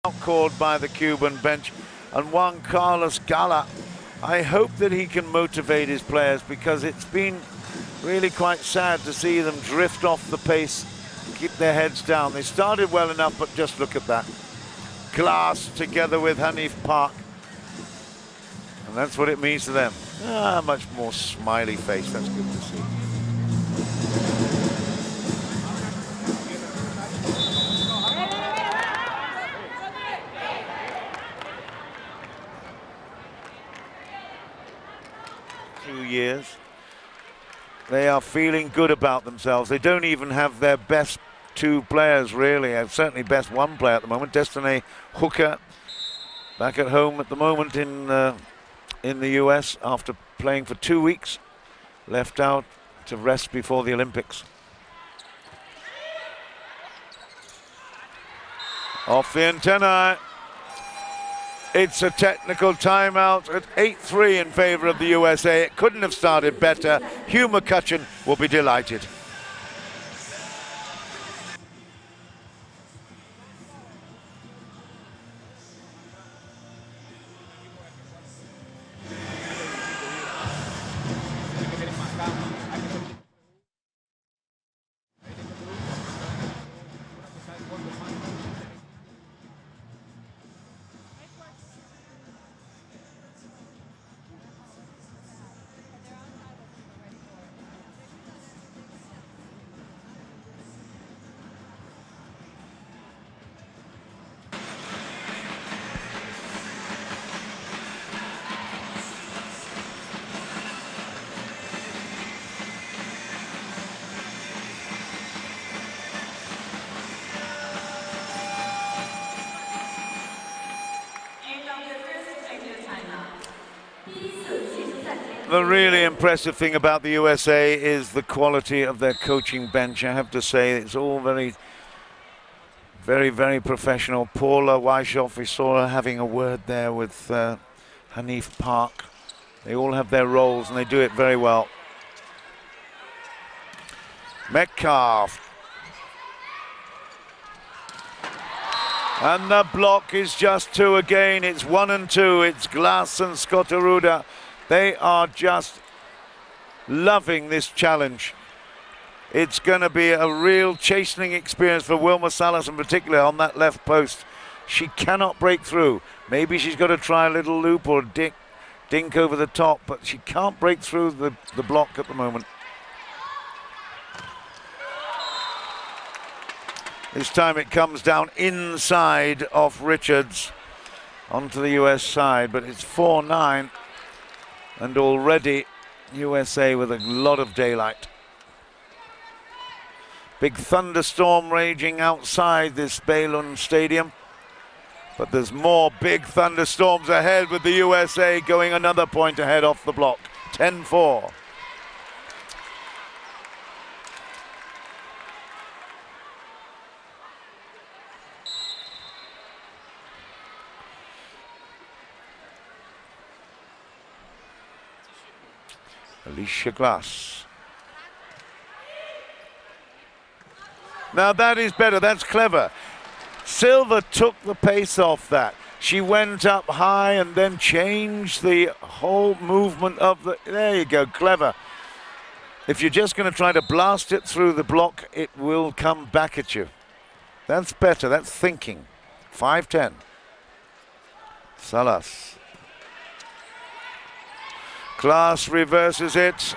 Outcalled by the Cuban bench, and Juan Carlos Gala. I hope that he can motivate his players, because it's been really quite sad to see them drift off the pace, keep their heads down. They started well enough, but just look at that. Glass together with Hanif Park, and that's what it means to them. Much more smiley face, that's good to see. Years. They are feeling good about themselves. They don't even have their best two players, really. Certainly best one player at the moment. Destiny Hooker, back at home at the moment in the US after playing for 2 weeks. Left out to rest before the Olympics. Off the antenna. It's a technical timeout at 8-3 in favor of the USA. It couldn't have started better. Hugh McCutcheon will be delighted. The really impressive thing about the USA is the quality of their coaching bench. I have to say, it's all very, very professional. Paula Weishoff, we saw her having a word there with Hanif Park. They all have their roles and they do it very well. Metcalf. And the block is just 2 again. It's 1 and 2. It's Glass and Scotteruda. They are just loving this challenge. It's going to be a real chastening experience for Wilma Salas in particular on that left post. She cannot break through. Maybe she's got to try a little loop or dink over the top, but she can't break through the block at the moment. This time it comes down inside off Richards onto the US side, but it's 4-9. And already USA with a lot of daylight. Big thunderstorm raging outside this Baylun Stadium. But there's more big thunderstorms ahead with the USA going another point ahead off the block. 10-4. Alicia Glass. Now that is better, that's clever. Silva took the pace off that. She went up high and then changed the whole movement of the... There you go, clever. If you're just going to try to blast it through the block, it will come back at you. That's better, that's thinking. 5-10. Salas. Glass reverses it.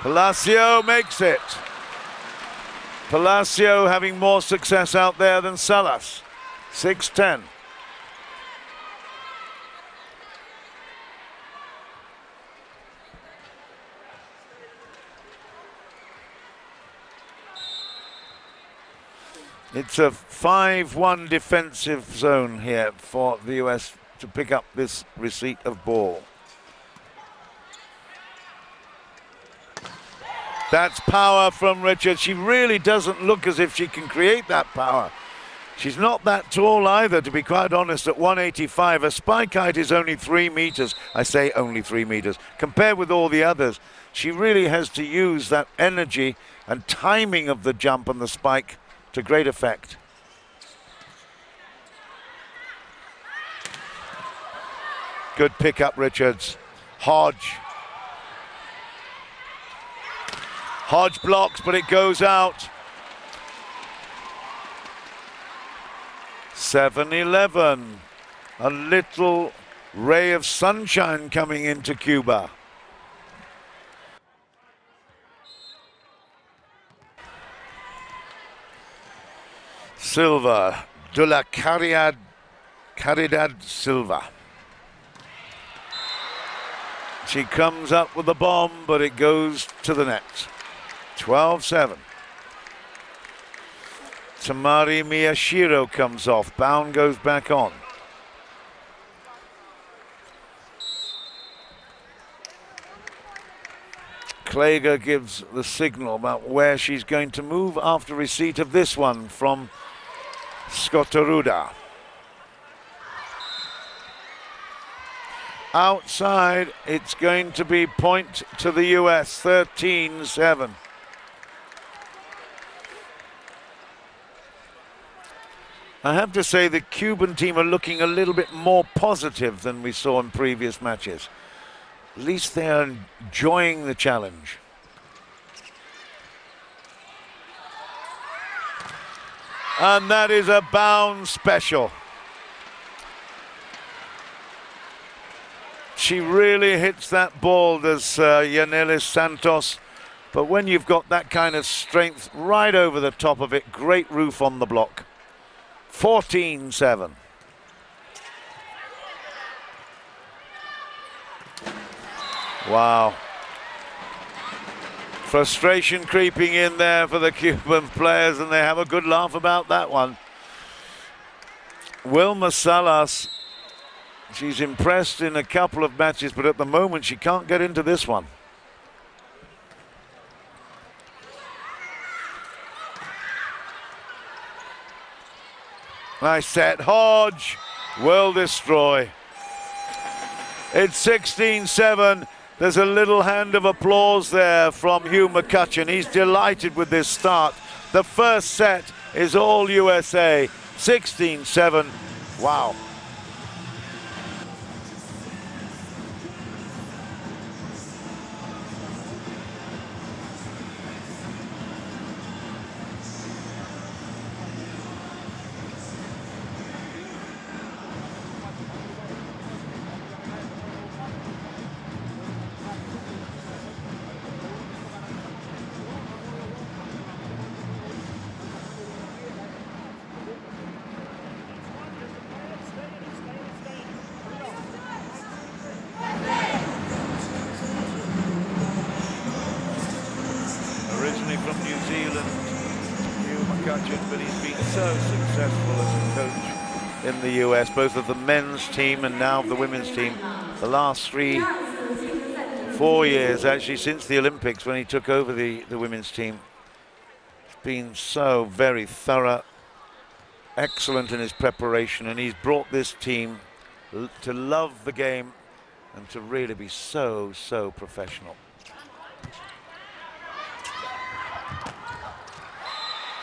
Palacio makes it. Palacio having more success out there than Salas. 6-10. It's a 5-1 defensive zone here for the US to pick up this receipt of ball. That's power from Richards. She really doesn't look as if she can create that power. She's not that tall either, to be quite honest, at 185. Her spike height is only 3 meters. I say only 3 meters. Compared with all the others, she really has to use that energy and timing of the jump and the spike to great effect. Good pick up, Richards. Hodge. Hodge blocks, but it goes out. 7-11. A little ray of sunshine coming into Cuba. Silva, de la Caridad Silva. She comes up with the bomb, but it goes to the net. 12-7. Tamari Miyashiro comes off. Bound goes back on. Klager gives the signal about where she's going to move after receipt of this one from Scottoruda. Outside, it's going to be point to the US, 13-7. I have to say the Cuban team are looking a little bit more positive than we saw in previous matches. At least they are enjoying the challenge. And that is a bound special. She really hits that ball, does Yanelis Santos. But when you've got that kind of strength right over the top of it, great roof on the block. 14-7. Wow. Frustration creeping in there for the Cuban players, and they have a good laugh about that one. Wilma Salas, she's impressed in a couple of matches, but at the moment she can't get into this one. Nice set. Hodge will destroy. It's 16-7. There's a little hand of applause there from Hugh McCutcheon. He's delighted with this start. The first set is all USA. 16-7. Wow. From New Zealand, Hugh McCutcheon, but he's been so successful as a coach in the US, both of the men's team and now of the women's team. The last 3-4 years, actually, since the Olympics when he took over the women's team. He's been so very thorough, excellent in his preparation, and he's brought this team to love the game and to really be so professional.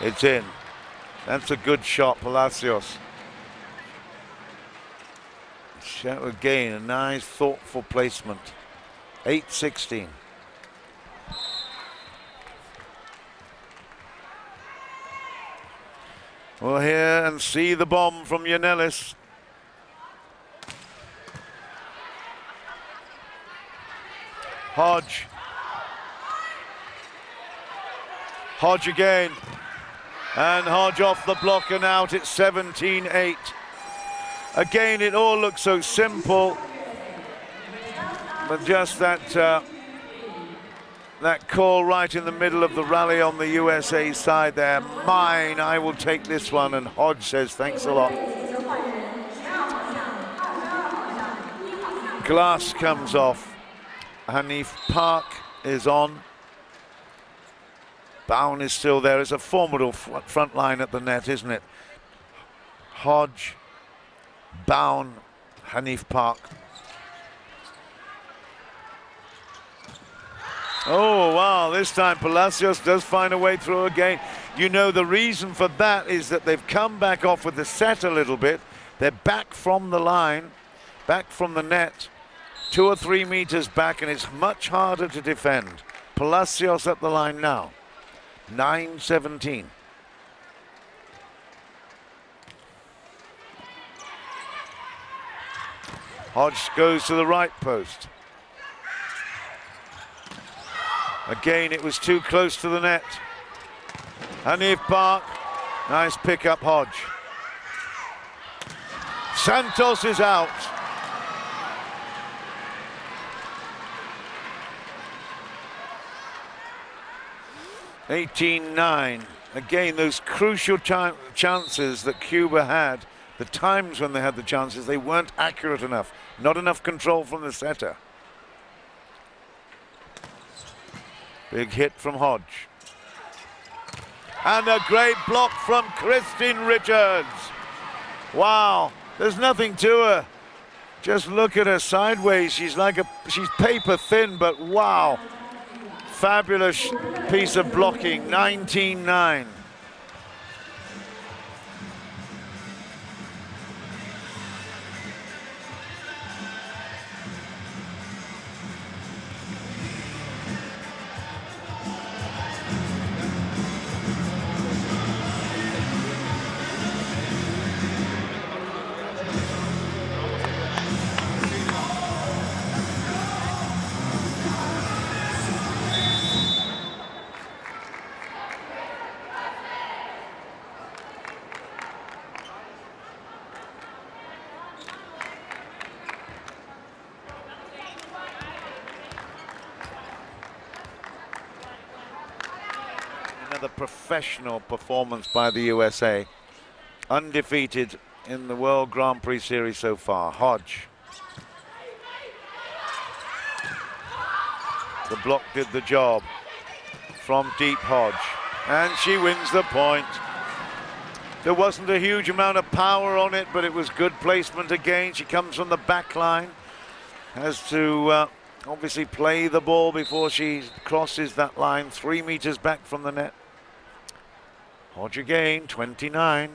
It's in. That's a good shot, Palacios. Shot again, a nice, thoughtful placement. 8-16. We'll hear and see the bomb from Yanelis. Hodge. Hodge again. And Hodge off the block and out. It's 17-8. Again, it all looks so simple, but just that call right in the middle of the rally on the USA side there. Mine, I will take this one. And Hodge says, thanks a lot. Glass comes off. Hanif Park is on. Bown is still there. It's a formidable front line at the net, isn't it? Hodge, Bown, Hanif Park. Oh, wow, this time Palacios does find a way through again. You know, the reason for that is that they've come back off with the set a little bit. They're back from the line, back from the net, 2 or 3 meters back, and it's much harder to defend. Palacios at the line now, 9-17. Hodge goes to the right post. Again, it was too close to the net. Hanif Park, nice pick up Hodge. Santos is out. (18-9). Again, those crucial chances that Cuba had, the times when they had the chances, they weren't accurate enough. Not enough control from the setter. Big hit from Hodge. And a great block from Christine Richards. Wow, there's nothing to her. Just look at her sideways. She's paper thin, but wow. Fabulous piece of blocking, 19-9. Another professional performance by the USA. Undefeated in the World Grand Prix Series so far. Hodge. The block did the job from deep Hodge. And she wins the point. There wasn't a huge amount of power on it, but it was good placement again. She comes from the back line. Has to obviously play the ball before she crosses that line, 3 meters back from the net. Hodge again, 29.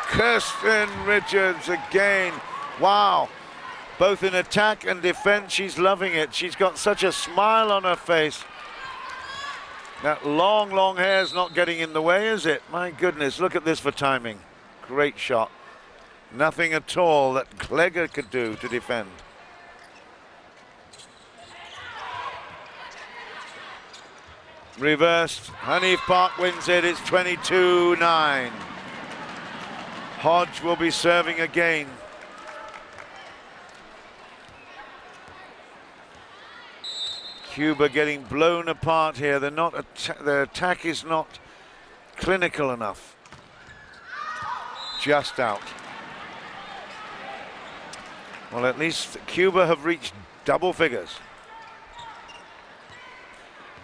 Kirsten Richards again. Wow. Both in attack and defense, she's loving it. She's got such a smile on her face. That long, long hair's not getting in the way, is it? My goodness, look at this for timing. Great shot. Nothing at all that Klegger could do to defend. Reversed. Hanif Park wins it. It's 22-9. Hodge will be serving again. Cuba getting blown apart here. Their attack is not clinical enough. Just out. Well, at least Cuba have reached double figures.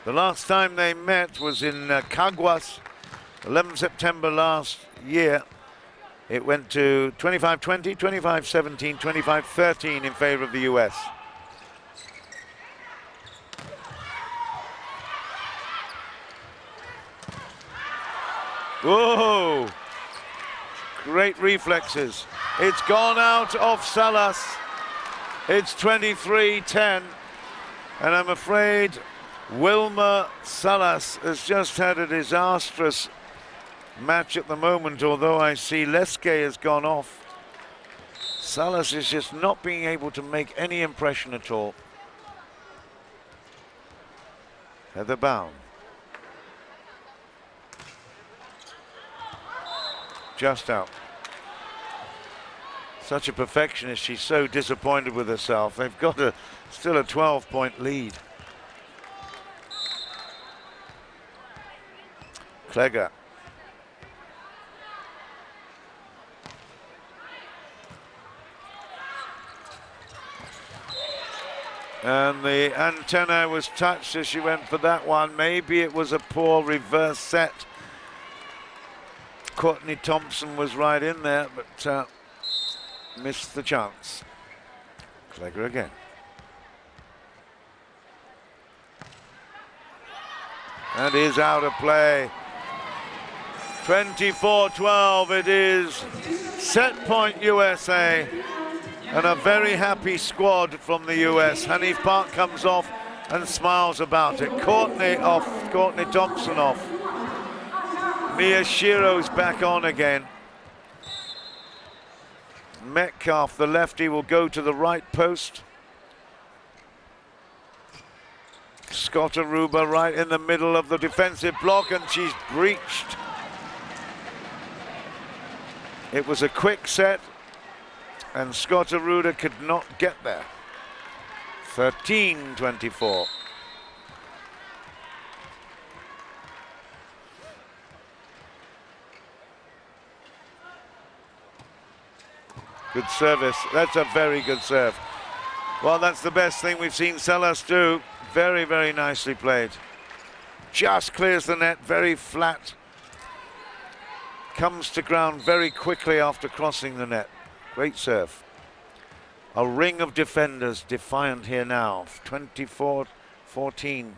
The last time they met was in Caguas, 11 September last year. It went to 25-20, 25-17, 25-13 in favor of the US. Whoa! Great reflexes. It's gone out of Salas. It's 23-10. And I'm afraid Wilma Salas has just had a disastrous match at the moment, although I see Leske has gone off. Salas is just not being able to make any impression at all. Heather Bound. Just out. Such a perfectionist, she's so disappointed with herself. They've got still a 12-point lead. Klegger. And the antenna was touched as she went for that one. Maybe it was a poor reverse set. Courtney Thompson was right in there, but missed the chance. Klegger again. and is out of play. 24-12, it is set point USA, and a very happy squad from the US. Hanif Park comes off and smiles about it. Courtney off, Courtney Thompson off. Miyashiro's back on again. Metcalf, the lefty, will go to the right post. Scott Aruba right in the middle of the defensive block, and she's breached. It was a quick set, and Scott Aruba could not get there. 13-24. Good service. That's a very good serve. Well, that's the best thing we've seen Salas do. Very, very nicely played. Just clears the net, very flat. Comes to ground very quickly after crossing the net. Great serve. A ring of defenders defiant here now. 24-14.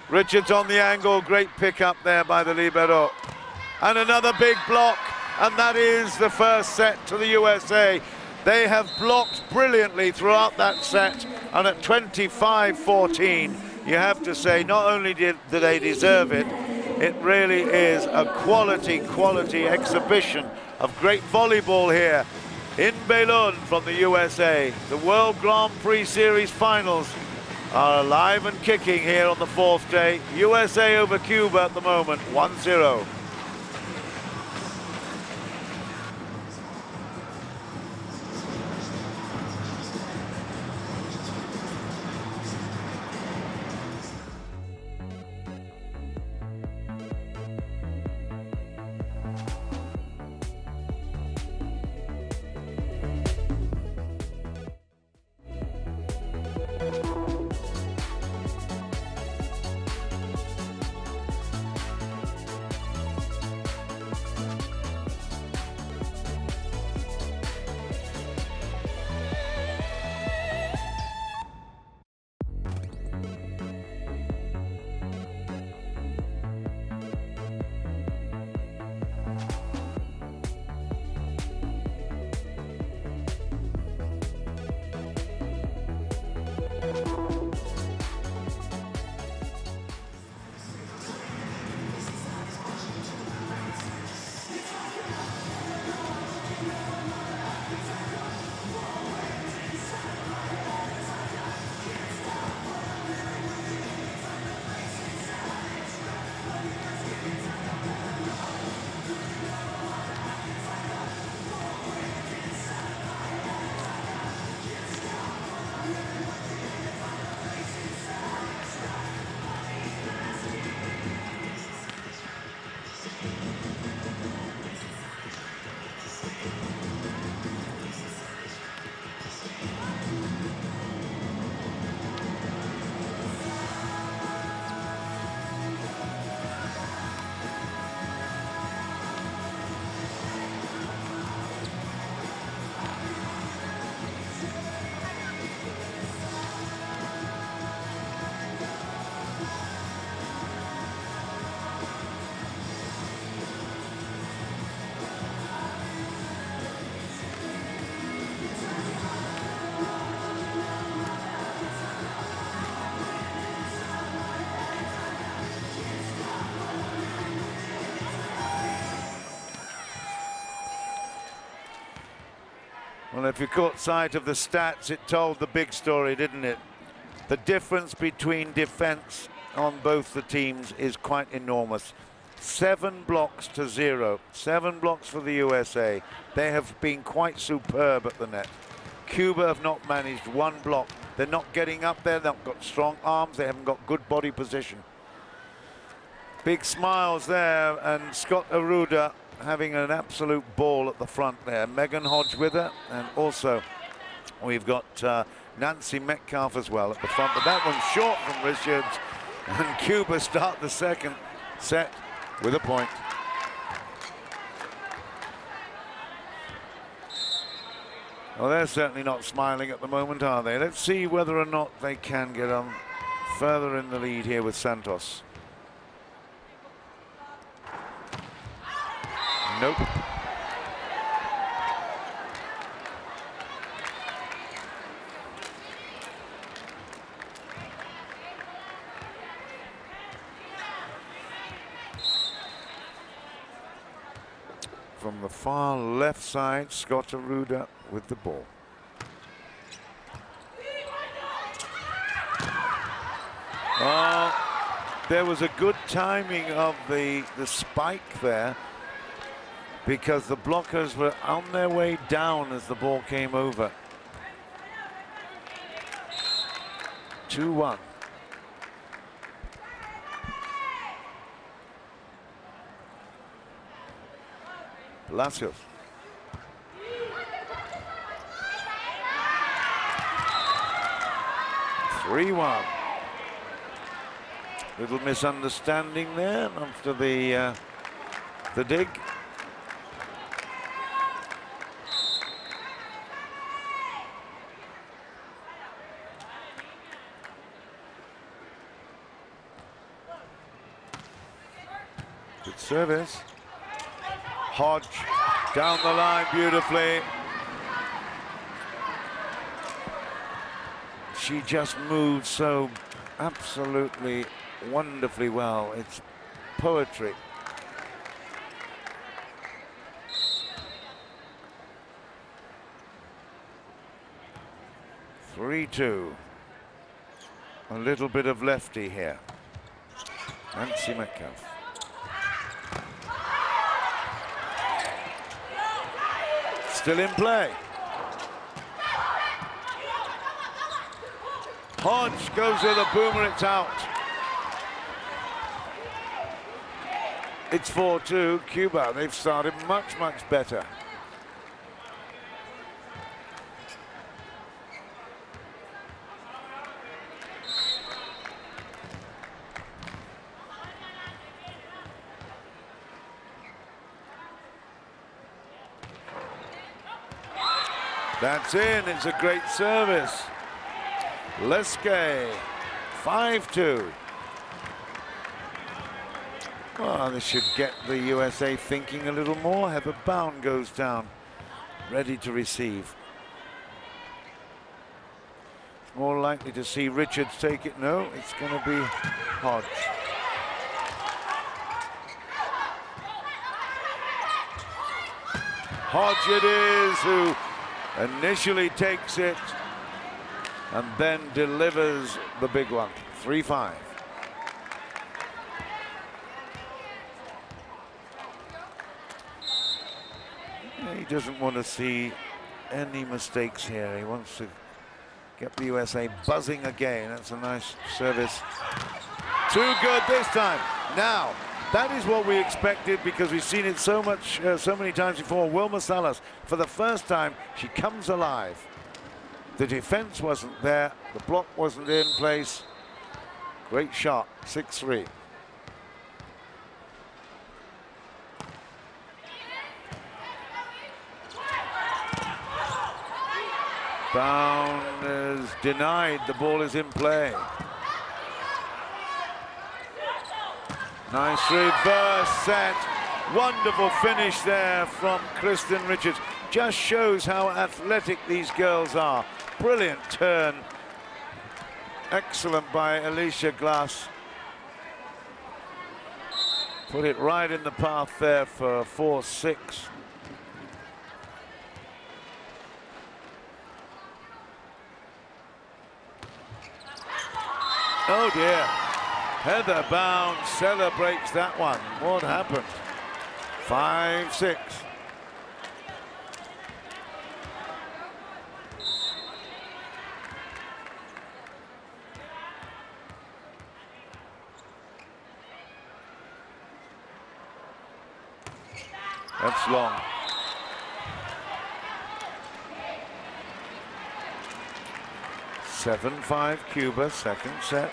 Richards on the angle, great pick up there by the libero. And another big block, and that is the first set to the USA. They have blocked brilliantly throughout that set, and at 25-14, you have to say, not only do they deserve it, it really is a quality exhibition of great volleyball here in Belun from the USA. The World Grand Prix Series finals are alive and kicking here on the fourth day. USA over Cuba at the moment, 1-0. Well, if you caught sight of the stats, it told the big story, didn't it? The difference between defense on both the teams is quite enormous. 7 blocks to 0. 7 blocks for the USA. They have been quite superb at the net. Cuba have not managed 1 block. They're not getting up there. They've not got strong arms. They haven't got good body position. Big smiles there, and Scott Aruda having an absolute ball at the front there. Megan Hodge with her, and also we've got Nancy Metcalf as well at the front, but that one's short from Richards, and Cuba start the second set with a point. Well, they're certainly not smiling at the moment, are they? Let's see whether or not they can get on further in the lead here with Santos. Nope. From the far left side, Scottoruda with the ball. Oh, there was a good timing of the spike there, because the blockers were on their way down as the ball came over. 2-1. Palacios. (3-1). Little misunderstanding there after the dig. Good service. Hodge down the line beautifully. She just moves so absolutely wonderfully well. It's poetry. (3-2). A little bit of lefty here. Nancy Metcalf. Still in play. Hodge goes with a boomer, it's out. It's 4-2, Cuba. They've started much, much better. That's in, it's a great service. Leske, 5-2. Well, this should get the USA thinking a little more. Heather Bound goes down, ready to receive. More likely to see Richards take it. No, it's going to be Hodge. Hodge it is, who initially takes it and then delivers the big one. 3-5. He doesn't want to see any mistakes here. He wants to get the USA buzzing again. That's a nice service. Too good this time. Now, that is what we expected, because we've seen it so many times before. Wilma Salas, for the first time, she comes alive. The defense wasn't there. The block wasn't in place. Great shot, 6-3. Bound is denied. The ball is in play. Nice reverse set. Wonderful finish there from Kristen Richards. Just shows how athletic these girls are. Brilliant turn. Excellent by Alicia Glass. Put it right in the path there for 4-6. Oh dear. Heather Bound celebrates that one. What happened? 5-6. That's long. Seven, 5 Cuba, second set.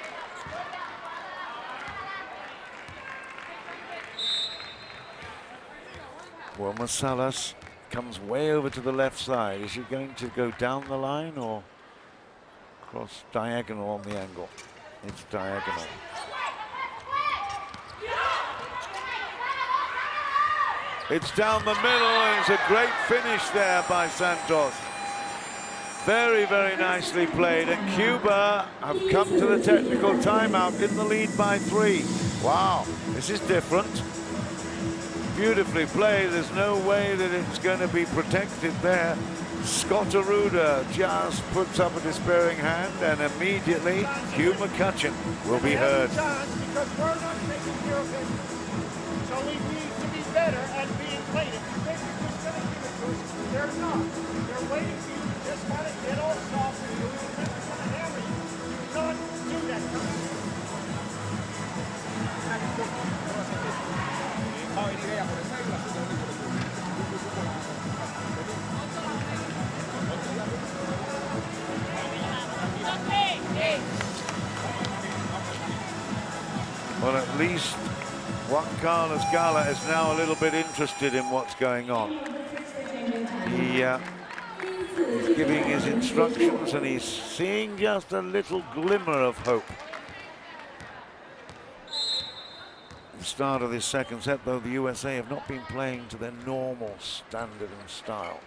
Wilma Salas Comes way over to the left side. Is she going to go down the line or cross diagonal on the angle? It's diagonal. It's down the middle, and it's a great finish there by Santos. Very, very nicely played, and Cuba have come to the technical timeout in the lead by 3. Wow, this is different. Beautifully played. There's no way that it's going to be protected there. Scotteruda just puts up a despairing hand, and immediately Hugh McCutcheon will be heard. Because we're not taking care of it, so we need to be better at being played. If you think you're just going to give it to us, they're not. They're waiting for you to just kind of get all soft and do it, and then they're going to hammer you. Do not do that. Well, at least Juan Carlos Gala is now a little bit interested in what's going on. He's giving his instructions, and he's seeing just a little glimmer of hope. The start of this second set, though, the USA have not been playing to their normal standard and style.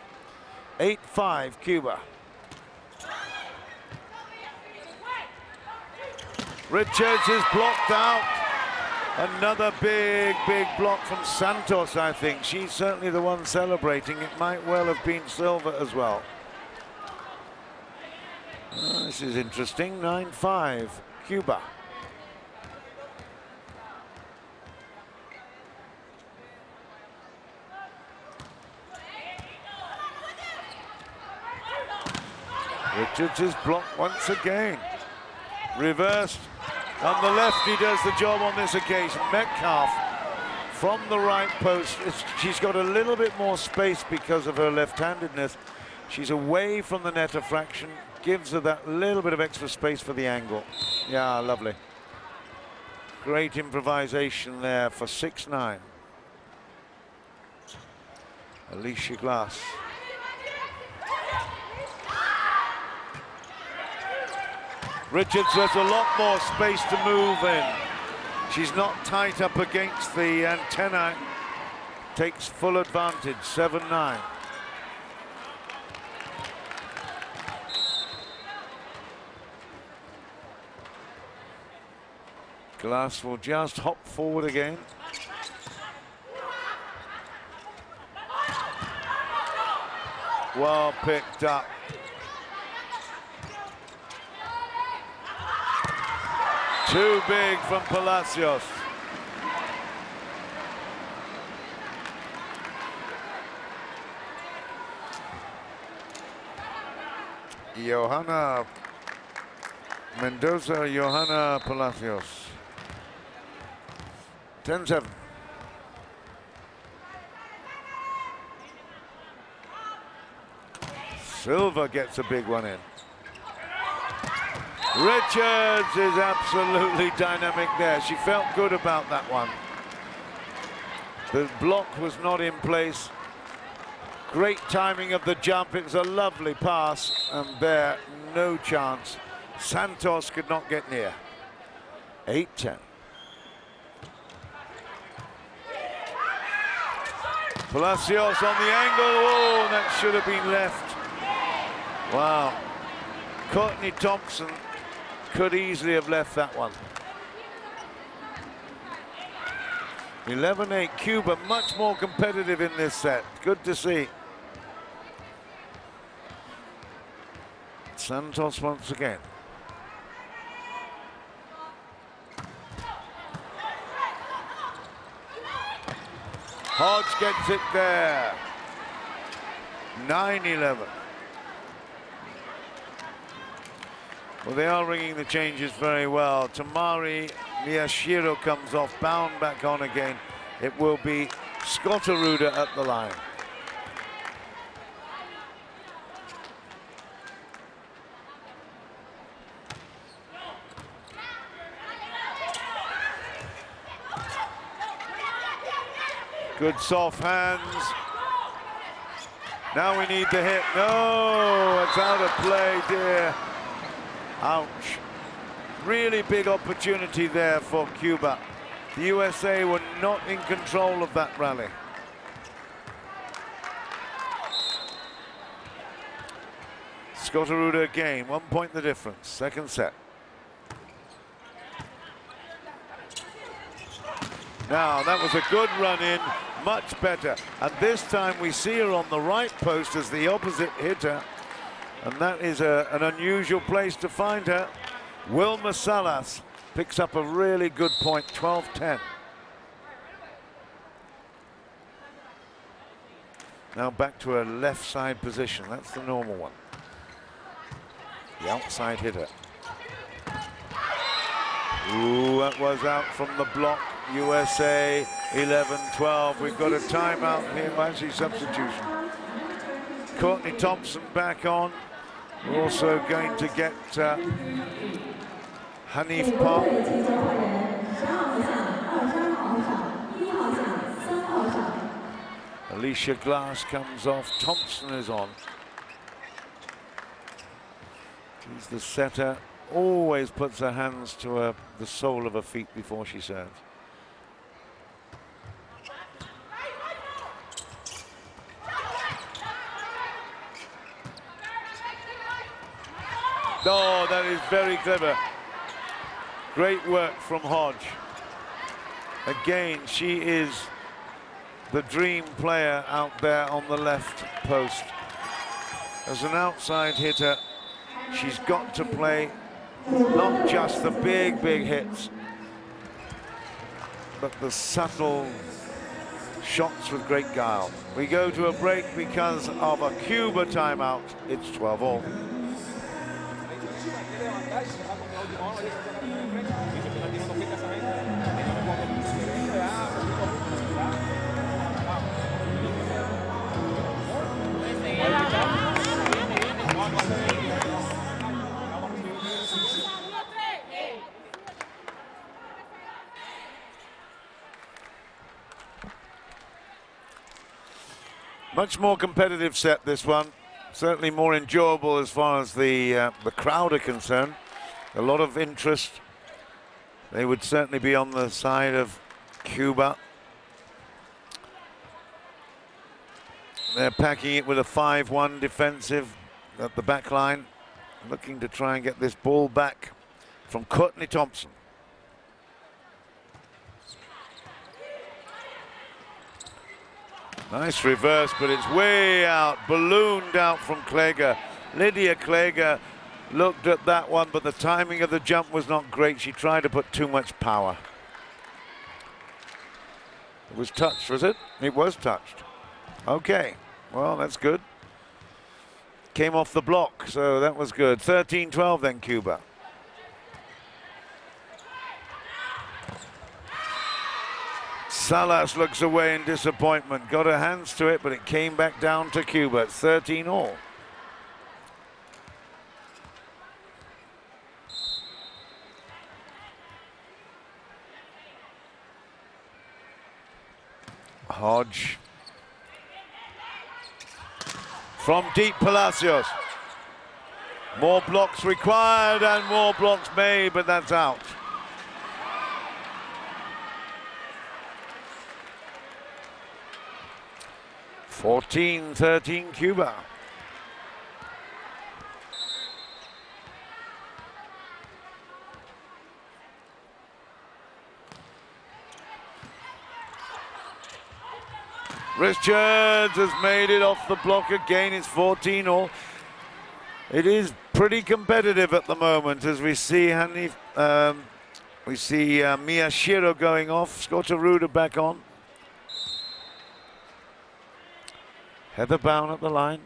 8-5, Cuba. Richards is blocked out. Another big, big block from Santos, I think. She's certainly the one celebrating. It might well have been Silva as well. Oh, this is interesting. 9-5, Cuba. Richards is blocked once again. Reversed. On the left, he does the job on this occasion. Metcalf from the right post. She's got a little bit more space because of her left-handedness. She's away from the net a fraction. Gives her that little bit of extra space for the angle. Yeah, lovely. Great improvisation there for 6-9. Alicia Glass. Richards has a lot more space to move in. She's not tight up against the antenna. Takes full advantage, 7-9. Glass will just hop forward again. Well picked up. Too big from Palacios. Johanna Mendoza, Johanna Palacios. 10-7. Silva gets a big one in. Richards is absolutely dynamic there. She felt good about that one. The block was not in place. Great timing of the jump. It was a lovely pass, and there, no chance. Santos could not get near. 8-10. Palacios on the angle. Oh, that should have been left. Wow. Courtney Thompson could easily have left that one. 11-8, Cuba much more competitive in this set. Good to see. Santos once again. Hodge gets it there. 9-11. Well, they are ringing the changes very well. Tamari Miyashiro comes off, bound back on again. It will be Scotteruda at the line. Good soft hands. Now we need the hit. No, it's out of play, dear. Ouch. Really big opportunity there for Cuba. The USA were not in control of that rally. Scotteruda again, 1 point the difference, second set. Now, that was a good run in, much better. And this time we see her on the right post as the opposite hitter. And that is an unusual place to find her. Wilma Salas picks up a really good point, 12-10. Now back to her left side position, that's the normal one. The outside hitter. Ooh, that was out from the block. USA 11-12. We've got a timeout here, actually substitution. Courtney Thompson back on. We're also going to get Hanif Park. Alicia Glass comes off. Thompson is on. She's the setter. Always puts her hands to the sole of her feet before she serves. Oh, that is very clever. Great work from Hodge. Again, she is the dream player out there on the left post. As an outside hitter, she's got to play not just the big hits, but the subtle shots with great guile. We go to a break because of a Cuba timeout. It's 12-all. Much more competitive set, this one. Certainly more enjoyable as far as the crowd are concerned. A lot of interest. They would certainly be on the side of Cuba. They're packing it with a 5-1 defensive at the back line, looking to try and get this ball back from Courtney Thompson. Nice reverse, but it's way out, ballooned out from Kläger. Lydia Kläger looked at that one, but the timing of the jump was not great. She tried to put too much power. It was touched, was it? It was touched. Okay, well, that's good. Came off the block, so that was good. 13-12 then, Cuba. Salas looks away in disappointment. Got her hands to it, but it came back down to Cuba. It's 13-all. Hodge. From deep, Palacios. More blocks required and more blocks made, but that's out. (14-13) Cuba. Richards has made it off the block again. It's 14-all. It is pretty competitive at the moment as we see Miyashiro going off. Scotteruda back on. Heather Bown at the line.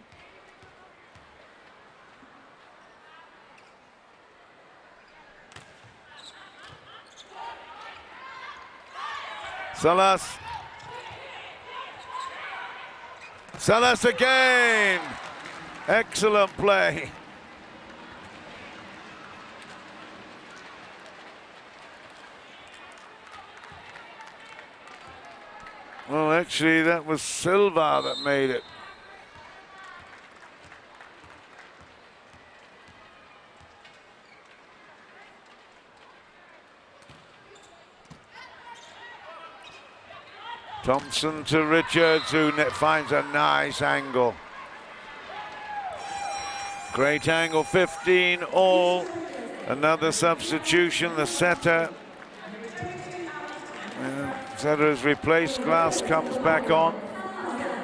Salas. Salas again. Excellent play. Well, actually, that was Silva that made it. Thompson to Richards, who finds a nice angle. Great angle, 15 all. Another substitution, the setter. Setter is replaced, Glass comes back on.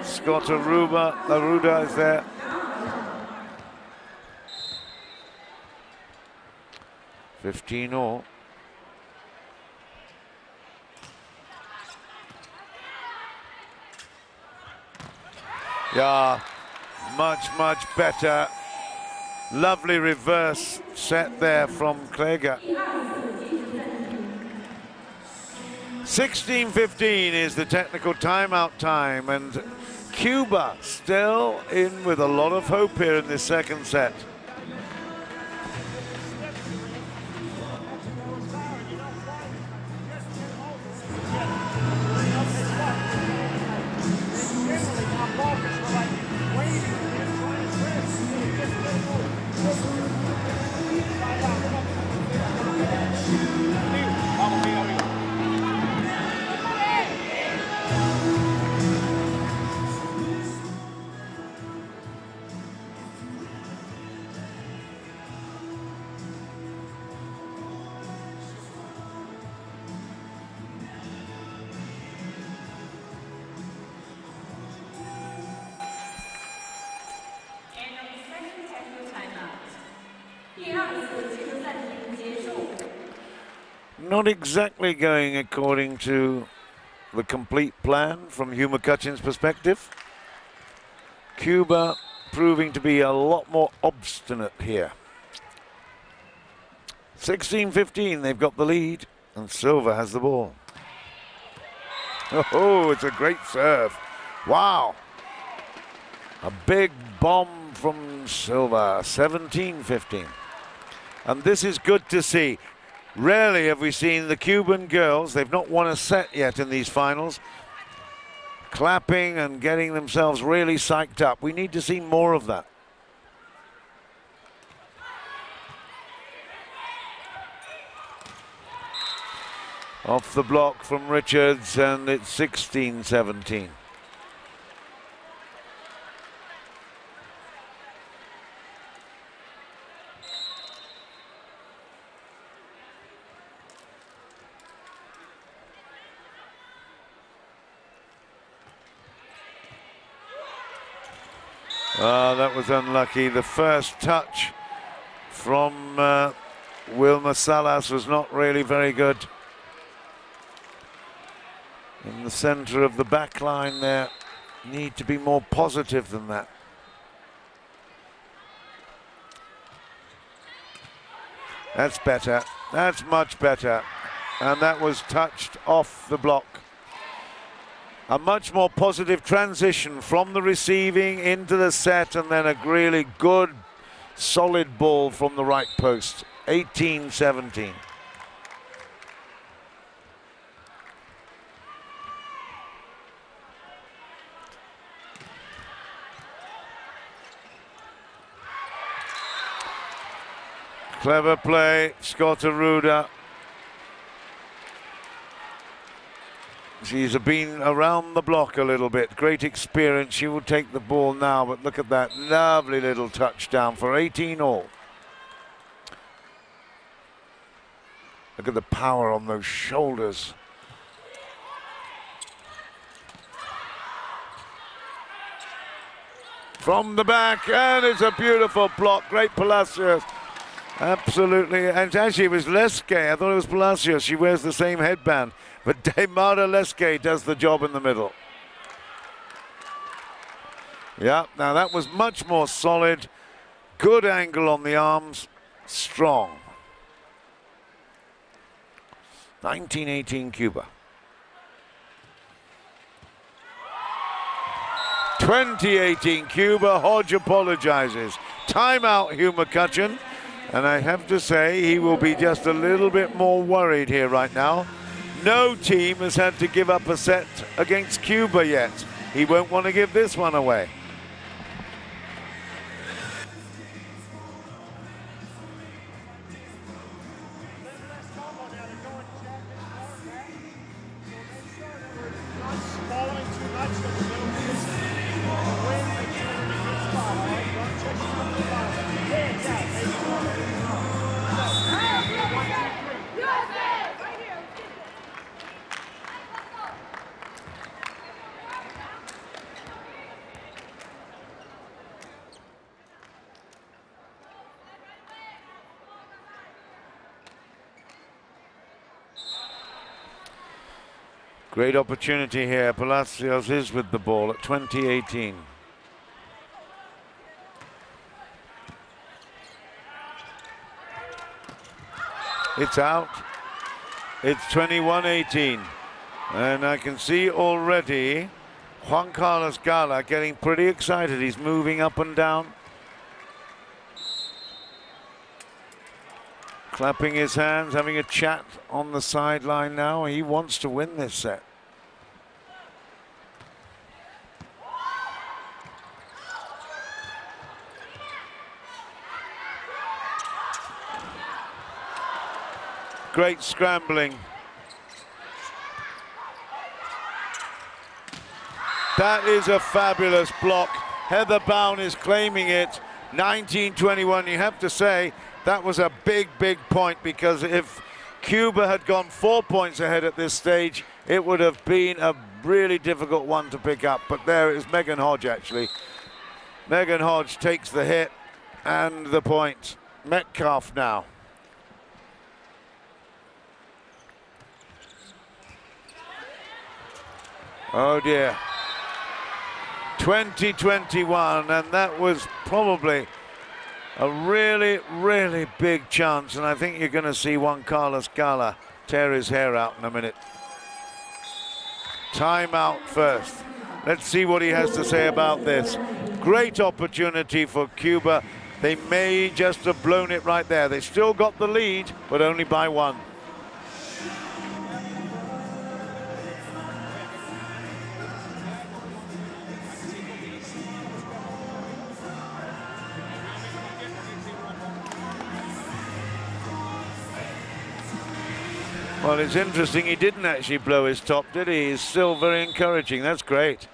Scott Aruda is there. $15 all. Yeah, much better. Lovely reverse set there from Klega. 16:15 is the technical timeout time, and Cuba still in with a lot of hope here in this second set. Not exactly going according to the complete plan from Hugh McCutcheon's perspective. Cuba proving to be a lot more obstinate here. 16-15, they've got the lead, and Silva has the ball. Oh, it's a great serve. Wow. A big bomb from Silva, 17-15. And this is good to see. Rarely have we seen the Cuban girls, they've not won a set yet in these finals, clapping and getting themselves really psyched up. We need to see more of that. Off the block from Richards, and it's 16-17. That was unlucky. The first touch from Wilma Salas was not really very good. In the center of the back line there, need to be more positive than that. That's better. That's much better. And that was touched off the block. A much more positive transition from the receiving into the set, and then a really good, solid ball from the right post. 18-17. Clever play, Scott Aruda. She's been around the block a little bit. Great experience. She will take the ball now, but look at that lovely little touchdown for 18 all. Look at the power on those shoulders. From the back, and it's a beautiful block. Great Palacios. Absolutely, and actually it was Leske. I thought it was Palacios. She wears the same headband. But Demara Leske does the job in the middle. Yeah, now that was much more solid. Good angle on the arms. Strong. 19-18 Cuba. 20-18 Cuba. Hodge apologizes. Timeout, Hugh McCutcheon. And I have to say, he will be just a little bit more worried here right now. No team has had to give up a set against Cuba yet. He won't want to give this one away. Not Great opportunity here. Palacios is with the ball at 20-18. It's out. It's 21-18. And I can see already Juan Carlos Gala getting pretty excited. He's moving up and down, clapping his hands, having a chat on the sideline now. He wants to win this set. Great scrambling. That is a fabulous block. Heather Bown is claiming it. 19-21. You have to say that was a big point, because if Cuba had gone 4 points ahead at this stage, it would have been a really difficult one to pick up. But there is Megan Hodge, actually. Megan Hodge takes the hit and the point. Metcalf now. Oh dear. 20-21, and that was probably a really big chance, and I think you're going to see Juan Carlos Gala tear his hair out in a minute. Timeout first. Let's see what he has to say about this. Great opportunity for Cuba. They may just have blown it right there. They still got the lead, but only by one. Well, it's interesting, he didn't actually blow his top, did he? He's still very encouraging. That's great.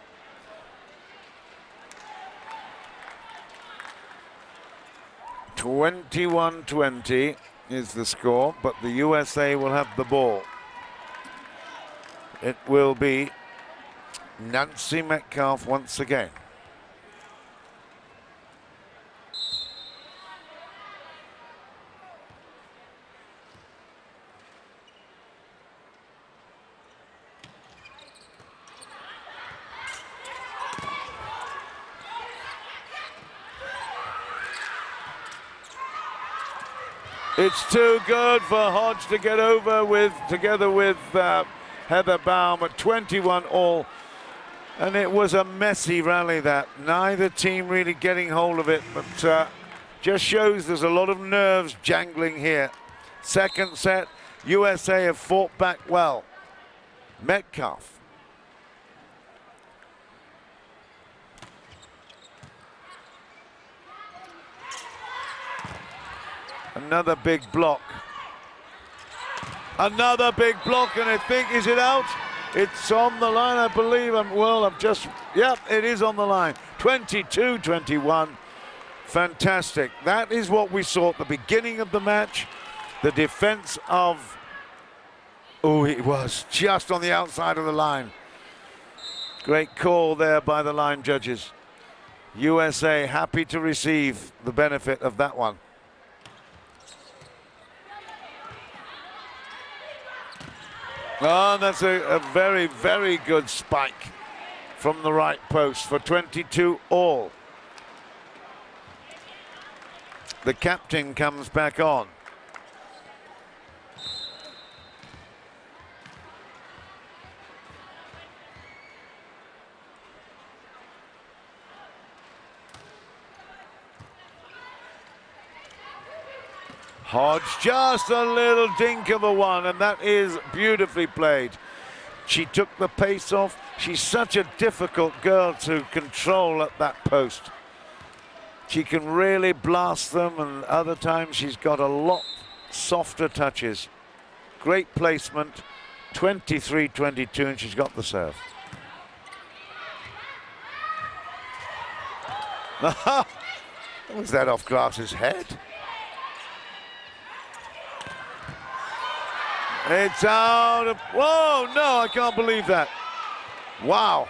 (21-20) is the score, but the USA will have the ball. It will be Nancy Metcalf once again. It's too good for Hodge to get over with, together with Heather Baum at 21-all. And it was a messy rally, that. Neither team really getting hold of it, but just shows there's a lot of nerves jangling here. Second set, USA have fought back well. Metcalf. Another big block. Another big block, and I think, is it out? It's on the line, I believe. Yep, it is on the line. 22-21. Fantastic. That is what we saw at the beginning of the match. The defense of, oh, it was just on the outside of the line. Great call there by the line judges. USA happy to receive the benefit of that one. Oh, that's a very good spike from the right post for 22-all. The captain comes back on. Hodge, just a little dink of a one, and that is beautifully played. She took the pace off. She's such a difficult girl to control at that post. She can really blast them, and other times she's got a lot softer touches. Great placement, 23-22, and she's got the serve. Was that off Glass's head? It's out of, whoa, no, I can't believe that. Wow.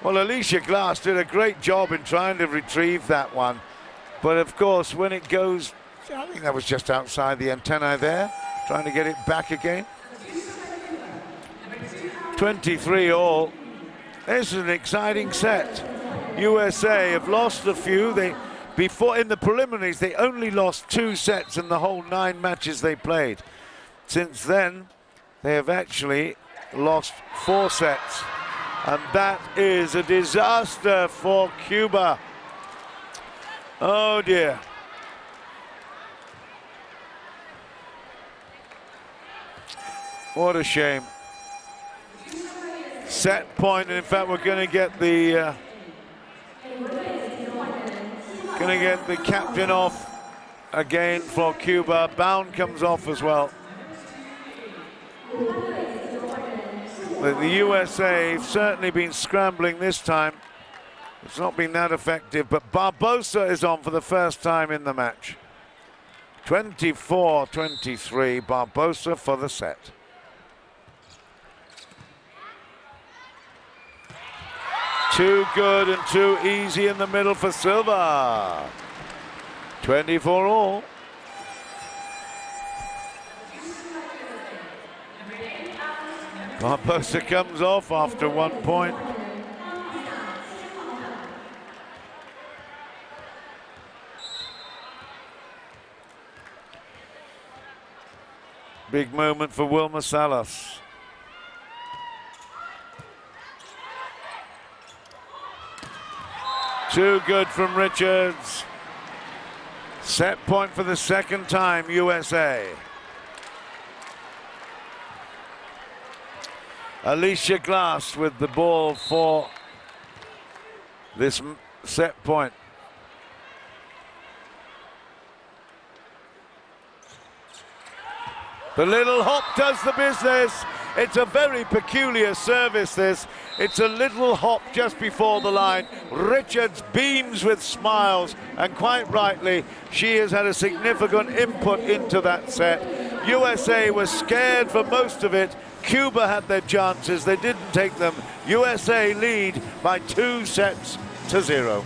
Well, Alicia Glass did a great job in trying to retrieve that one. But of course, when it goes, I think that was just outside the antennae there, trying to get it back again. 23 all. This is an exciting set. USA have lost a few. Before in the preliminaries, they only lost 2 sets in the whole 9 matches they played. Since then, they have actually lost 4 sets. And that is a disaster for Cuba. Oh dear. What a shame. Set point, and in fact we're going to get the captain off again for Cuba. Bound comes off as well. But the USA have certainly been scrambling this time. It's not been that effective, but Barbosa is on for the first time in the match. 24-23, Barbosa for the set. Too good and too easy in the middle for Silva. 24 all. Barbosa comes off after 1 point. Big moment for Wilmer Salas. Too good from Richards. Set point for the second time, USA. Alicia Glass with the ball for this set point. The little hop does the business. It's a very peculiar service, this. It's a little hop just before the line. Richards beams with smiles, and quite rightly, she has had a significant input into that set. USA was scared for most of it. Cuba had their chances, they didn't take them. USA lead by 2-0.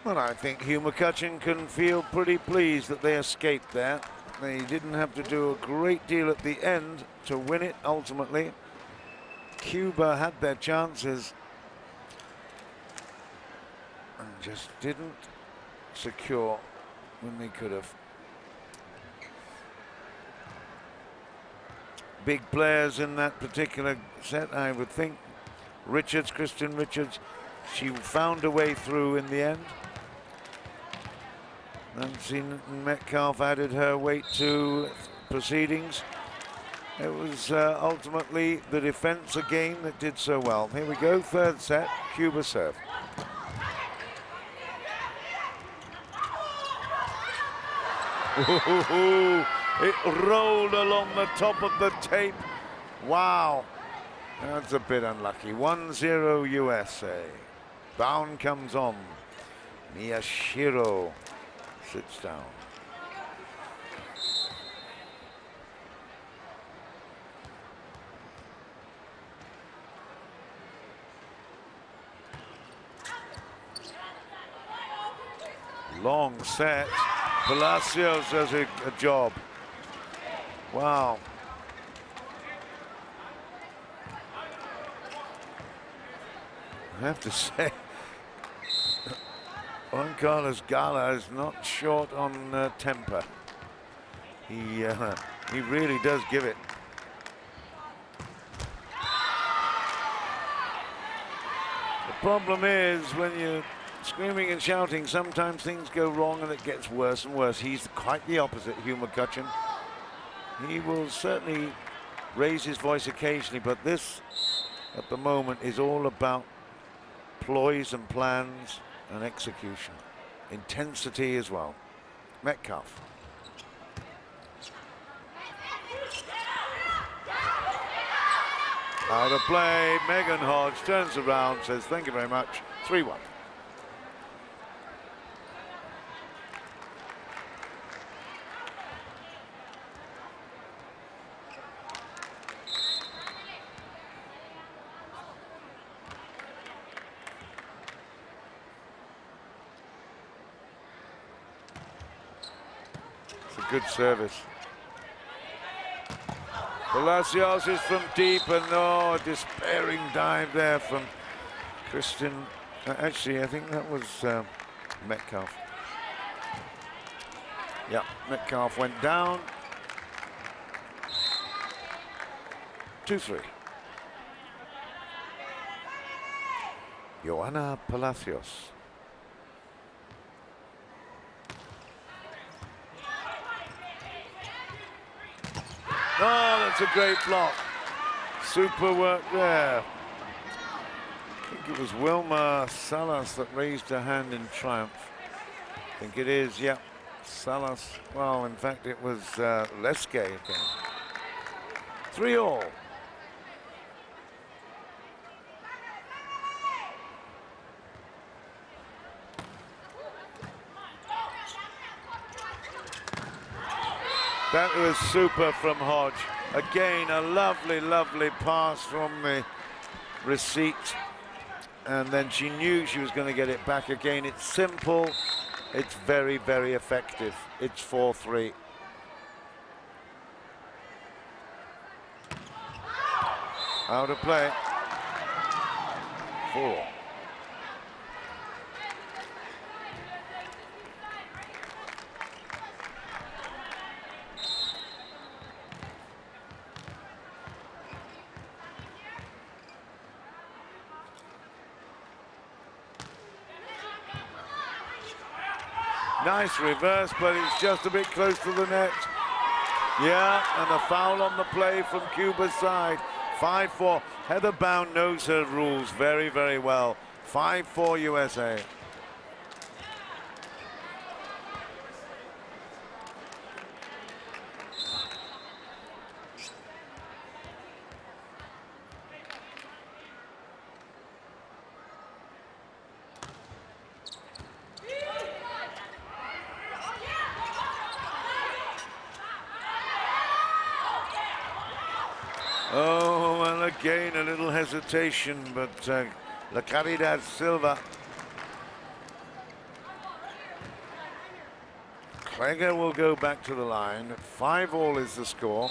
Well, I think Hugh McCutcheon can feel pretty pleased that they escaped there. They didn't have to do a great deal at the end to win it ultimately. Cuba had their chances and just didn't secure when they could have. big players in that particular set, I would think. Christian Richards, she found a way through in the end. Nancy Metcalf added her weight to proceedings. It was ultimately the defense again that did so well. Here we go, third set, Cuba serve. Ooh, it rolled along the top of the tape. Wow, that's a bit unlucky. 1-0 USA. Bound comes on. Miyashiro sits down. Long set. Palacios does a job. Wow. I have to say, Juan Carlos Gala is not short on temper. He really does give it. The problem is when you're screaming and shouting, sometimes things go wrong and it gets worse and worse. He's quite the opposite, Hugh McCutcheon. He will certainly raise his voice occasionally, but this, at the moment, is all about ploys and plans and execution. Intensity as well. Metcalf. Out of play, Megan Hodge turns around, says thank you very much, 3-1. Good service. Palacios is from deep, and a despairing dive there from Christian. Actually, I think that was Metcalf. Yeah, Metcalf went down. 2-3. Joanna Palacios. Oh, that's a great block. Super work there. I think it was Wilma Salas that raised her hand in triumph. I think it is, yeah. Salas, well, in fact, it was Leske again. 3-all. That was super from Hodge. Again, a lovely, lovely pass from the receipt. And then she knew she was going to get it back again. It's simple. It's very, very effective. It's 4-3. Out of play. 4. Nice reverse, but it's just a bit close to the net. Yeah, and a foul on the play from Cuba's side. 5-4. Heather Bound knows her rules very, very well. 5-4 USA. Oh, and again a little hesitation, but La Caridad Silva. Kreger will go back to the line. 5-all is the score.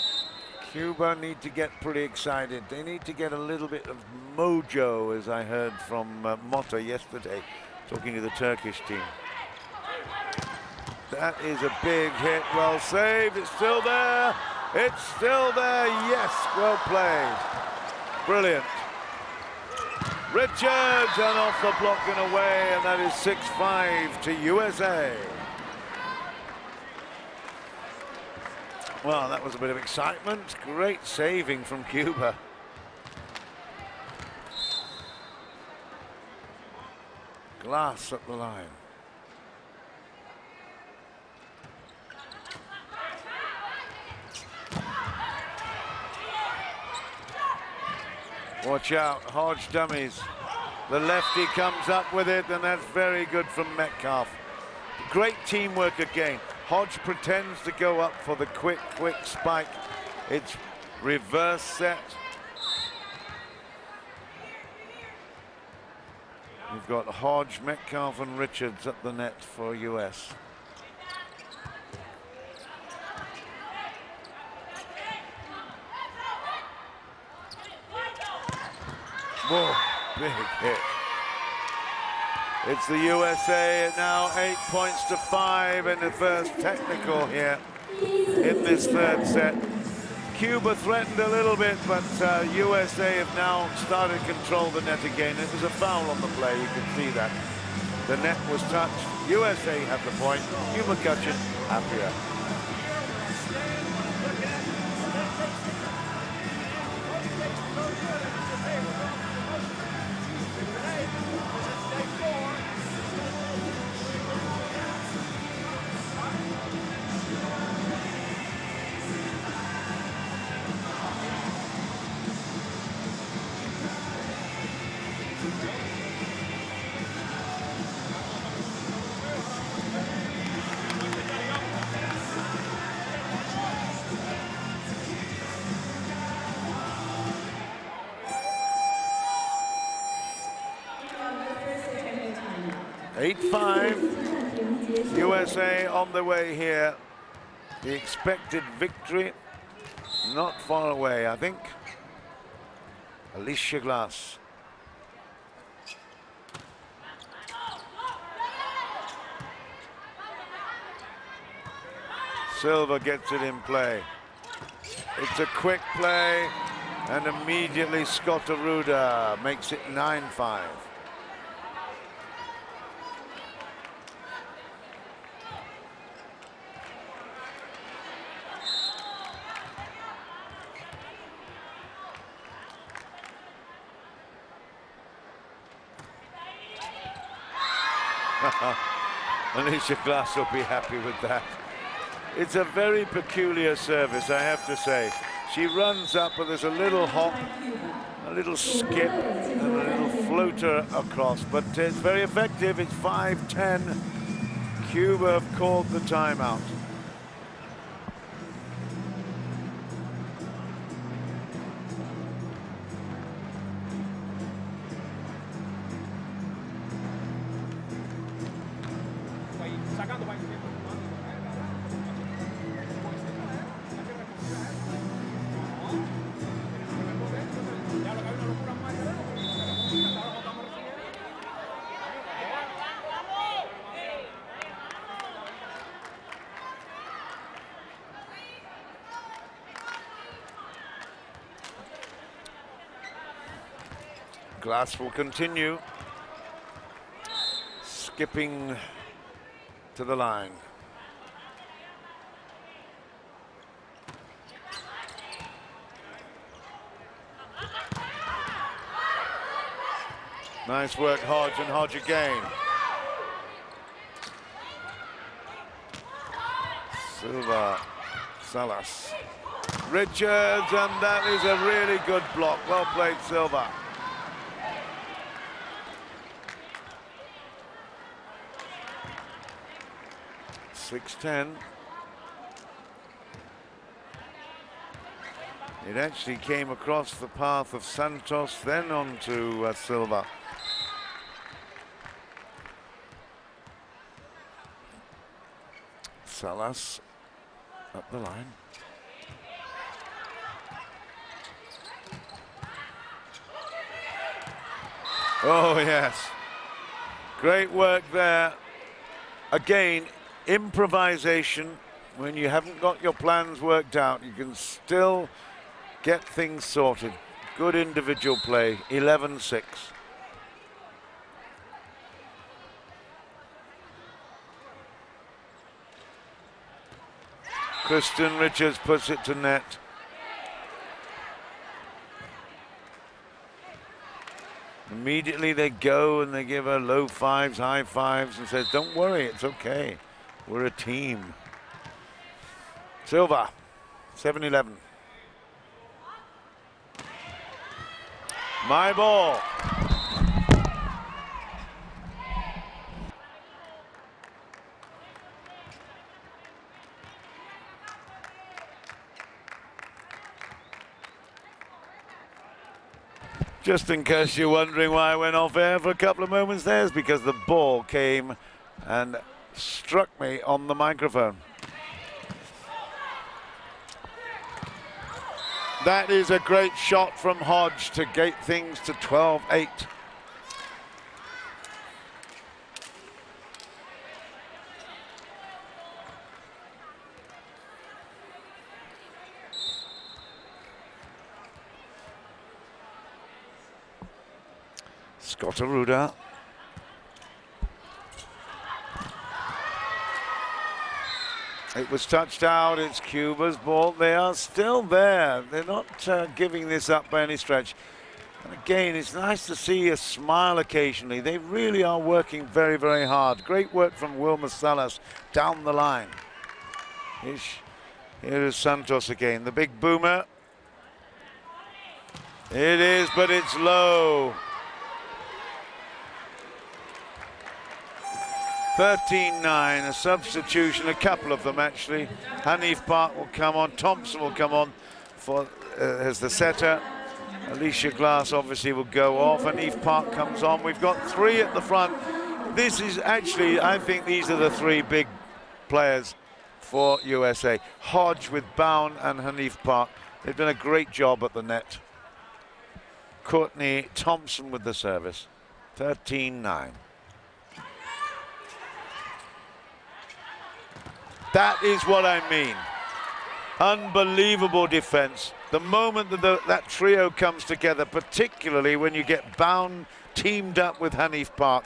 Cuba need to get pretty excited. They need to get a little bit of mojo, as I heard from Motta yesterday, talking to the Turkish team. That is a big hit, well saved, it's still there. It's still there, yes, well played. Brilliant. Richards and off the block and away, and that is 6-5 to USA. Well, that was a bit of excitement. Great saving from Cuba. Glass at the line. Watch out, Hodge dummies. The lefty comes up with it, and that's very good from Metcalf. Great teamwork again. Hodge pretends to go up for the quick spike. It's reverse set. We've got Hodge, Metcalf, and Richards at the net for US. Whoa, big hit. It's the USA now 8 points to 5 in the first technical here in this third set. Cuba threatened a little bit, but USA have now started to control the net again. It was a foul on the play, you can see that. The net was touched. USA have the point. Cuba McCutcheon happier. USA on the way here. The expected victory not far away, I think. Alicia Glass. Silva gets it in play. It's a quick play, and immediately Scottoruda makes it 9-5. Alicia Glass will be happy with that. It's a very peculiar service, I have to say. She runs up, but there's a little hop, a little skip, and a little floater across. But it's very effective. It's 5-10. Cuba have called the timeout. Glass will continue, skipping to the line. Nice work, Hodge, and Hodge again. Silva, Salas, Richards, and that is a really good block. Well played, Silva. .610. It actually came across the path of Santos, then on to Silva. Salas up the line. Oh, yes. Great work there. Again, improvisation When you haven't got your plans worked out, you can still get things sorted. Good individual play, 11-6. Kristen Richards puts it to net. Immediately they go and they give her low fives, high fives, and says, don't worry, it's okay. We're a team. Silva, 7-11. My ball. Just in case you're wondering why I went off air for a couple of moments there, it's because the ball came and struck me on the microphone. That is a great shot from Hodge to gate things to 12-8. Scotteruda. It was touched out. It's Cuba's ball. They are still there. They're not giving this up by any stretch. And again, it's nice to see a smile occasionally. They really are working very, very hard. Great work from Wilma Salas down the line. Here is Santos again, the big boomer. It is, but it's low. 13-9, a substitution, a couple of them actually. Hanif Park will come on, Thompson will come on for as the setter. Alicia Glass obviously will go off. Hanif Park comes on. We've got three at the front. This is actually, I think these are the three big players for USA. Hodge with Bown and Hanif Park. They've done a great job at the net. Courtney Thompson with the service. 13-9. That is what I mean. Unbelievable defense. The moment that that trio comes together, particularly when you get Bound teamed up with Hanif Park,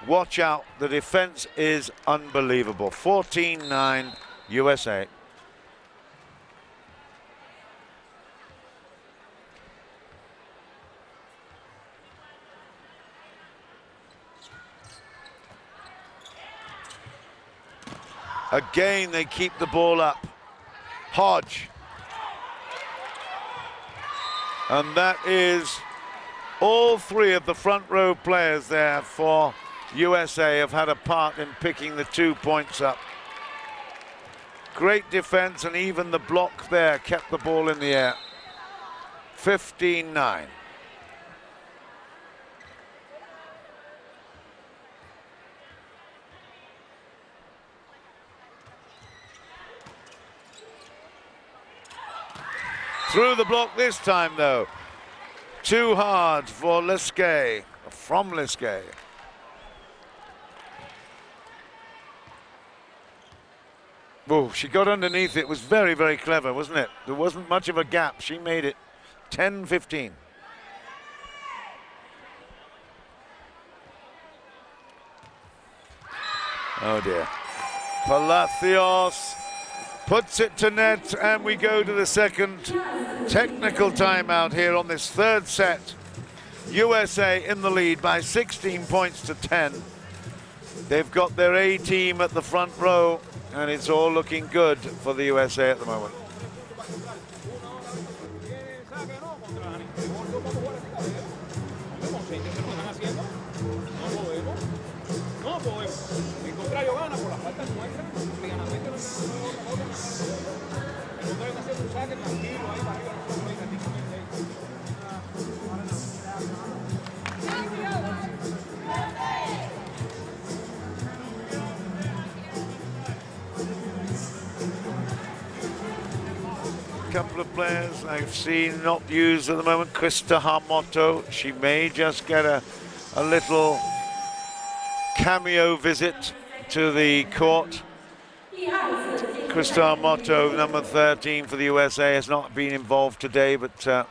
watch out. The defense is unbelievable. 14-9 USA. Again, they keep the ball up. Hodge. And that is all three of the front row players there for USA have had a part in picking the 2 points up. Great defense, and even the block there kept the ball in the air. 15-9. Through the block this time, though. Too hard for Lesquet, from Lesquet. Oh, she got underneath it. It was very, very clever, wasn't it? There wasn't much of a gap. She made it 10-15. Oh, dear. Palacios puts it to net, and we go to the second technical timeout here on this third set. USA in the lead by 16 points to 10. They've got their A team at the front row, and it's all looking good for the USA at the moment. Couple of players I've seen not used at the moment. Krista Harmotto, she may just get a little cameo visit to the court. Cristal Motto, number 13 for the USA, has not been involved today, but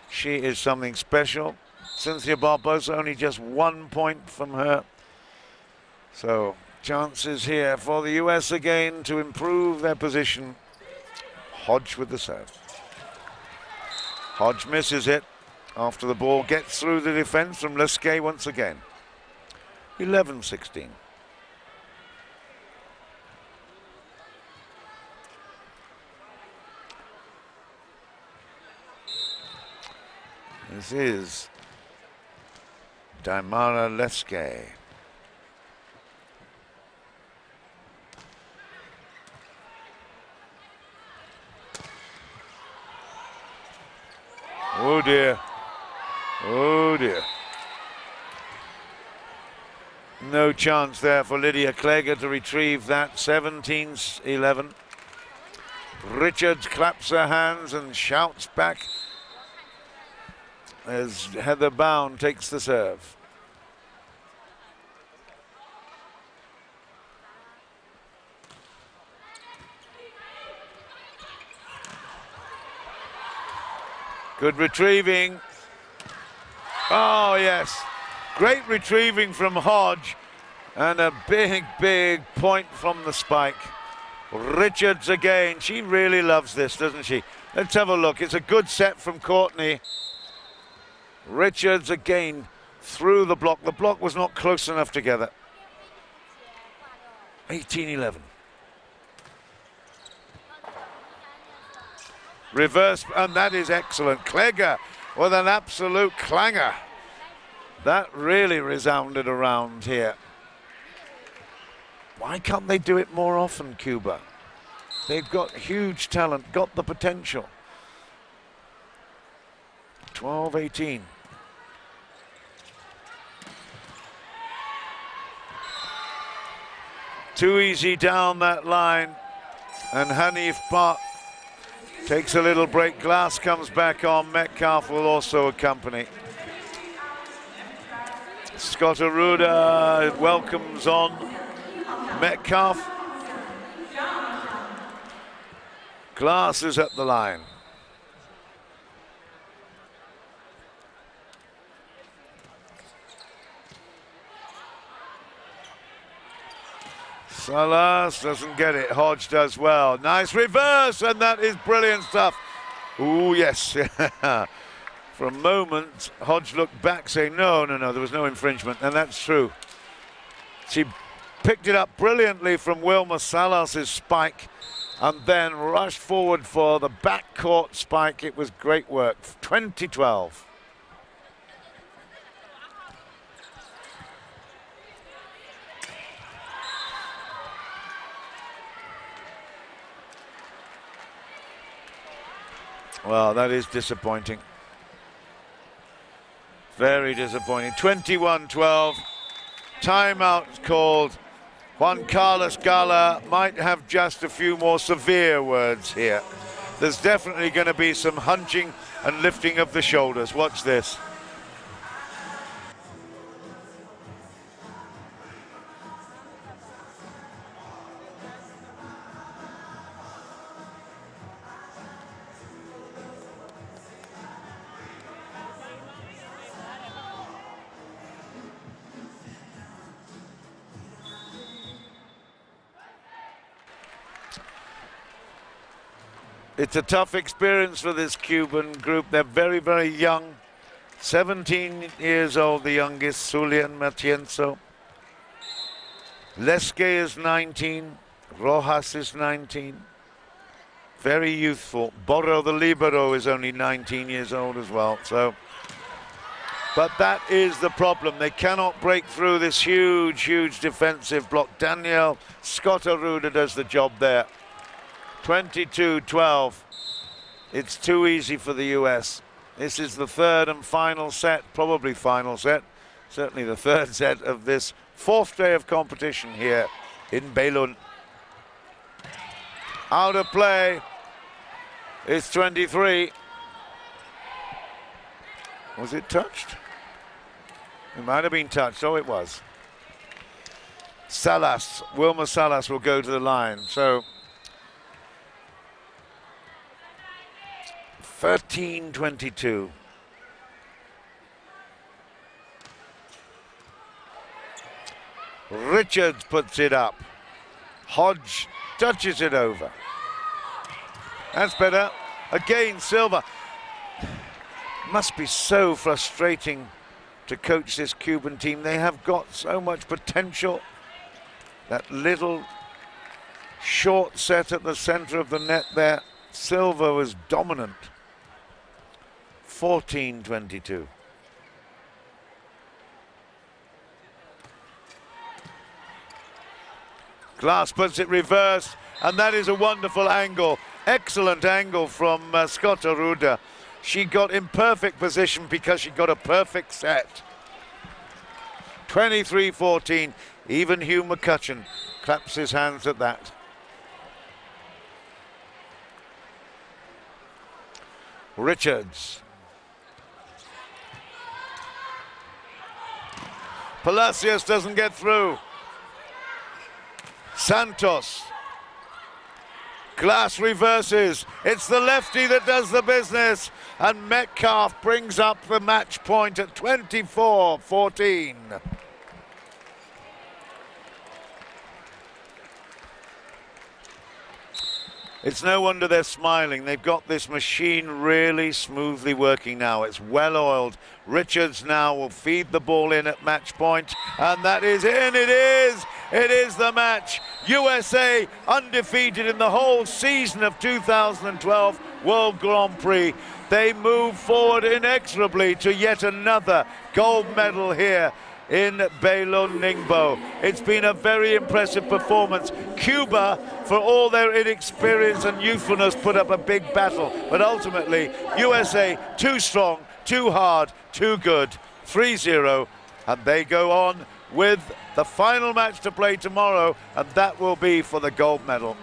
she is something special. Cynthia Barbosa, only just 1 point from her. So chances here for the US again to improve their position. Hodge with the serve. Hodge misses it after the ball gets through the defense from Lesquet once again. 11-16. This is Daimara Lesquet. Oh dear. Oh dear. No chance there for Lydia Kläger to retrieve that. 17-11. Richards claps her hands and shouts back as Heather Bound takes the serve. Good retrieving. Oh, yes. Great retrieving from Hodge. And a big, big point from the spike. Richards again. She really loves this, doesn't she? Let's have a look. It's a good set from Courtney. Richards again through the block. The block was not close enough together. 18-11. Reverse, and that is excellent. Kläger with an absolute clanger. That really resounded around here. Why can't they do it more often, Cuba? They've got huge talent, got the potential. 12-18. Too easy down that line. And Hanif Park takes a little break. Glass comes back on. Metcalf will also accompany. Scott Aruda welcomes on Metcalf. Glass is at the line. Salas doesn't get it. Hodge does well. Nice reverse, and that is brilliant stuff. Ooh, yes. For a moment, Hodge looked back saying, no, there was no infringement, and that's true. She picked it up brilliantly from Wilma Salas's spike and then rushed forward for the backcourt spike. It was great work. 20-12. Well, that is disappointing. Very disappointing. 21-12. Timeout called. Juan Carlos Gala might have just a few more severe words here. There's definitely going to be some hunching and lifting of the shoulders. Watch this. It's a tough experience for this Cuban group. They're very, very young. 17 years old, the youngest, Zulian Matienzo. Lesquet is 19. Rojas is 19. Very youthful. Borro the Libero is only 19 years old as well. But that is the problem. They cannot break through this huge, huge defensive block. Danielle Scott Aruda does the job there. 22-12. It's too easy for the US. This is the third and final set, probably final set, certainly the third set of this fourth day of competition here in Beilun. Out of play. It's 23. Was it touched? It might have been touched. Oh, it was. Salas, Wilma Salas will go to the line. So 13-22. Richards puts it up. Hodge touches it over. That's better. Again, Silva. Must be so frustrating to coach this Cuban team. They have got so much potential. That little short set at the center of the net there. Silva was dominant. 14-22. Glass puts it reverse, and that is a wonderful angle. Excellent angle from Spettatori. She got in perfect position because she got a perfect set. 23-14. Even Hugh McCutcheon claps his hands at that. Richards. Palacios doesn't get through. Santos. Glass reverses. It's the lefty that does the business. And Metcalf brings up the match point at 24-14. It's no wonder they're smiling. They've got this machine really smoothly working now. It's well oiled. Richards now will feed the ball in at match point, and that is in. It is. It is the match. USA undefeated in the whole season of 2012 World Grand Prix. They move forward inexorably to yet another gold medal here in Belo Ningbo. It's been a very impressive performance. Cuba, for all their inexperience and youthfulness, put up a big battle, but ultimately USA too strong, too hard, too good. 3-0, and they go on with the final match to play tomorrow, and that will be for the gold medal.